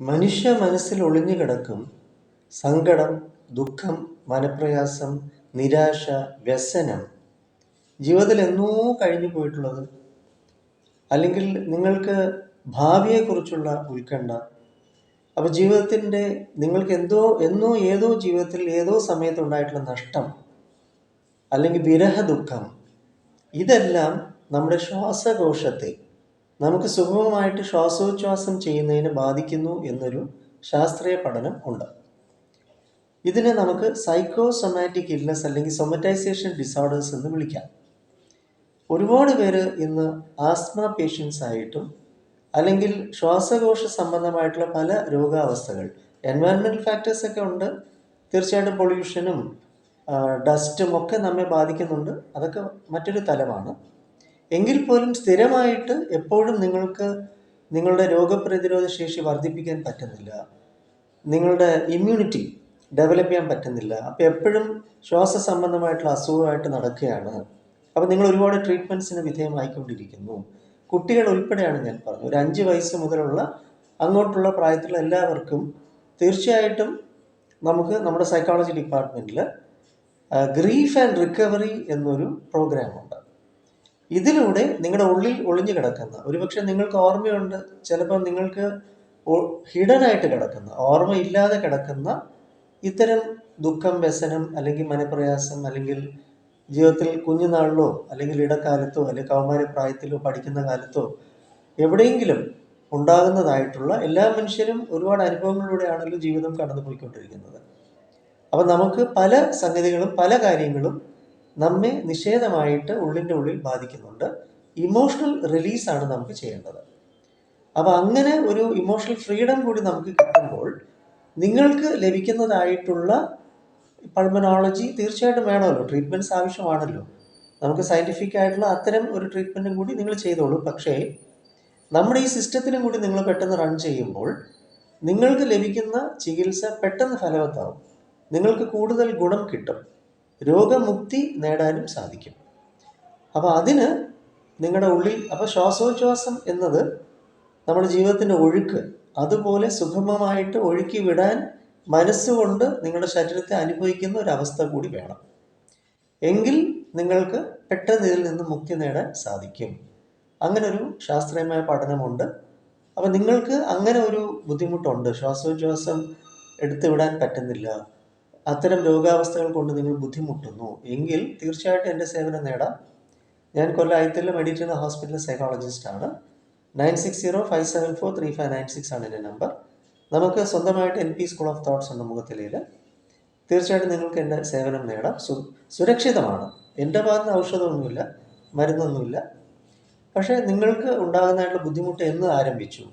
മനുഷ്യ മനസ്സിൽ ഒളിഞ്ഞു കിടക്കും സങ്കടം, ദുഃഖം, മനപ്രയാസം, നിരാശ, വ്യസനം ജീവിതത്തിൽ എന്നോ കഴിഞ്ഞു പോയിട്ടുള്ളത്, അല്ലെങ്കിൽ നിങ്ങൾക്ക് ഭാവിയെക്കുറിച്ചുള്ള ഉത്കണ്ഠ. അപ്പോൾ ജീവിതത്തിൻ്റെ നിങ്ങൾക്ക് എന്നോ ഏതോ ജീവിതത്തിൽ ഏതോ സമയത്തുണ്ടായിട്ടുള്ള നഷ്ടം, അല്ലെങ്കിൽ വിരഹ ദുഃഖം, ഇതെല്ലാം നമ്മുടെ ശ്വാസകോശത്തെ നമുക്ക് സുഗമമായിട്ട് ശ്വാസോച്ഛ്വാസം ചെയ്യുന്നതിന് ബാധിക്കുന്നു എന്നൊരു ശാസ്ത്രീയ പഠനം ഉണ്ട്. ഇതിനെ നമുക്ക് സൈക്കോസൊമാറ്റിക് ഇൽനെസ് അല്ലെങ്കിൽ സൊമറ്റൈസേഷൻ ഡിസോർഡേഴ്സ് എന്ന് വിളിക്കാം. ഒരുപാട് പേര് ഇന്ന് ആസ്മ പേഷ്യൻസ് ആയിട്ടും അല്ലെങ്കിൽ ശ്വാസകോശ സംബന്ധമായിട്ടുള്ള പല രോഗാവസ്ഥകൾ, എൻവയൺമെൻറ്റൽ ഫാക്ടേഴ്സ് ഒക്കെ ഉണ്ട്, തീർച്ചയായിട്ടും പൊല്യൂഷനും ഡസ്റ്റും ഒക്കെ നമ്മെ ബാധിക്കുന്നുണ്ട്, അതൊക്കെ മറ്റൊരു തലമാണ്. എങ്കിൽ പോലും സ്ഥിരമായിട്ട് എപ്പോഴും നിങ്ങൾക്ക് നിങ്ങളുടെ രോഗപ്രതിരോധ ശേഷി വർദ്ധിപ്പിക്കാൻ പറ്റുന്നില്ല, നിങ്ങളുടെ ഇമ്മ്യൂണിറ്റി ഡെവലപ്പ് ചെയ്യാൻ പറ്റുന്നില്ല, അപ്പോൾ എപ്പോഴും ശ്വാസ സംബന്ധമായിട്ടുള്ള അസുഖമായിട്ട് നടക്കുകയാണ്. അപ്പോൾ നിങ്ങൾ ഒരുപാട് ട്രീറ്റ്മെൻറ്റ്സിന് വിധേയമായിക്കൊണ്ടിരിക്കുന്നു. കുട്ടികൾ ഉൾപ്പെടെയാണ് ഞാൻ പറഞ്ഞത്. ഒരു 5 വയസ്സ് മുതലുള്ള അങ്ങോട്ടുള്ള പ്രായത്തിലുള്ള എല്ലാവർക്കും തീർച്ചയായിട്ടും നമുക്ക് നമ്മുടെ സൈക്കോളജി ഡിപ്പാർട്ട്മെൻറ്റിൽ ഗ്രീഫ് ആൻഡ് റിക്കവറി എന്നൊരു പ്രോഗ്രാമുണ്ട്. ഇതിലൂടെ നിങ്ങളുടെ ഉള്ളിൽ ഒളിഞ്ഞു കിടക്കുന്ന, ഒരുപക്ഷെ നിങ്ങൾക്ക് ഓർമ്മയുണ്ട്, ചിലപ്പോൾ നിങ്ങൾക്ക് ഹിഡനായിട്ട് കിടക്കുന്ന, ഓർമ്മയില്ലാതെ കിടക്കുന്ന ഇത്തരം ദുഃഖം, വ്യസനം, അല്ലെങ്കിൽ മനപ്രയാസം, അല്ലെങ്കിൽ ജീവിതത്തിൽ കുഞ്ഞുനാളിലോ അല്ലെങ്കിൽ ഇടക്കാലത്തോ അല്ലെങ്കിൽ കൗമാരപ്രായത്തിലോ പഠിക്കുന്ന കാലത്തോ എവിടെയെങ്കിലും ഉണ്ടാകുന്നതായിട്ടുള്ള, എല്ലാ മനുഷ്യരും ഒരുപാട് അനുഭവങ്ങളിലൂടെയാണല്ലോ ജീവിതം കടന്നു പോയിക്കൊണ്ടിരിക്കുന്നത്. അപ്പം നമുക്ക് പല സംഗതികളും പല കാര്യങ്ങളും നമ്മെ നിഷേധമായിട്ട് ഉള്ളിൻ്റെ ഉള്ളിൽ ബാധിക്കുന്നുണ്ട്. ഇമോഷണൽ റിലീസാണ് നമുക്ക് ചെയ്യേണ്ടത്. അപ്പോൾ അങ്ങനെ ഒരു ഇമോഷണൽ ഫ്രീഡം കൂടി നമുക്ക് കിട്ടുമ്പോൾ നിങ്ങൾക്ക് ലഭിക്കുന്നതായിട്ടുള്ള പൾമനോളജി തീർച്ചയായിട്ടും വേണമല്ലോ, ട്രീറ്റ്മെൻറ്റ്സ് ആവശ്യമാണല്ലോ. നമുക്ക് സയൻറ്റിഫിക് ആയിട്ടുള്ള അത്തരം ഒരു ട്രീറ്റ്മെൻറ്റും കൂടി നിങ്ങൾ ചെയ്തോളൂ. പക്ഷേ നമ്മുടെ ഈ സിസ്റ്റത്തിനും കൂടി നിങ്ങൾ പെട്ടെന്ന് റൺ ചെയ്യുമ്പോൾ നിങ്ങൾക്ക് ലഭിക്കുന്ന ചികിത്സ പെട്ടെന്ന് ഫലവത്താവും, നിങ്ങൾക്ക് കൂടുതൽ ഗുണം കിട്ടും, രോഗമുക്തി നേടാനും സാധിക്കും. അപ്പോൾ അതിന് നിങ്ങളുടെ ഉള്ളിൽ, അപ്പോൾ ശ്വാസോച്ഛ്വാസം എന്നത് നമ്മുടെ ജീവിതത്തിൻ്റെ ഒഴുക്ക് അതുപോലെ സുഗമമായിട്ട് ഒഴുക്കി വിടാൻ മനസ്സുകൊണ്ട് നിങ്ങളുടെ ശരീരത്തെ അനുഭവിക്കുന്ന ഒരവസ്ഥ കൂടി വേണം. എങ്കിൽ നിങ്ങൾക്ക് പെട്ടെന്ന് ഇതിൽ നിന്ന് മുക്തി നേടാൻ സാധിക്കും. അങ്ങനൊരു ശാസ്ത്രീയമായ പഠനമുണ്ട്. അപ്പോൾ നിങ്ങൾക്ക് അങ്ങനെ ഒരു ബുദ്ധിമുട്ടുണ്ട്, ശ്വാസോച്ഛ്വാസം എടുത്തു വിടാൻ പറ്റുന്നില്ല, അത്തരം രോഗാവസ്ഥകൾ കൊണ്ട് നിങ്ങൾ ബുദ്ധിമുട്ടുന്നു എങ്കിൽ തീർച്ചയായിട്ടും എൻ്റെ സേവനം നേടാം. ഞാൻ കൊല്ലം ഐത്തിലെ മെഡിറ്ററേനിയൻ ഹോസ്പിറ്റൽ സൈക്കോളജിസ്റ്റാണ്. 9605743596 ആണ് എൻ്റെ നമ്പർ. നമുക്ക് സ്വന്തമായിട്ട് NP സ്കൂൾ ഓഫ് തോട്ട്സ് ഉണ്ട് മുഖത്തിലയിൽ. തീർച്ചയായിട്ടും നിങ്ങൾക്ക് എൻ്റെ സേവനം നേടാം. സുരക്ഷിതമാണ്. എൻ്റെ ഭാഗത്ത് നിന്ന് ഔഷധമൊന്നുമില്ല, മരുന്നൊന്നുമില്ല. പക്ഷേ നിങ്ങൾക്ക് ഉണ്ടാകുന്നതായിട്ടുള്ള ബുദ്ധിമുട്ട് എന്ന് ആരംഭിച്ചു,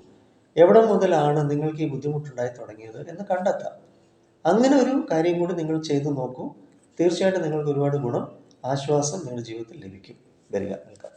എവിടെ മുതലാണ് നിങ്ങൾക്ക് ഈ ബുദ്ധിമുട്ടുണ്ടായി തുടങ്ങിയത് എന്ന് കണ്ടെത്താം. അങ്ങനെ ഒരു കാര്യം കൂടി നിങ്ങൾ ചെയ്തു നോക്കൂ. തീർച്ചയായിട്ടും നിങ്ങൾക്ക് ഒരുപാട് ഗുണം, ആശ്വാസം നിങ്ങളുടെ ജീവിതത്തിൽ ലഭിക്കും. വരിക, നിൽക്കാം.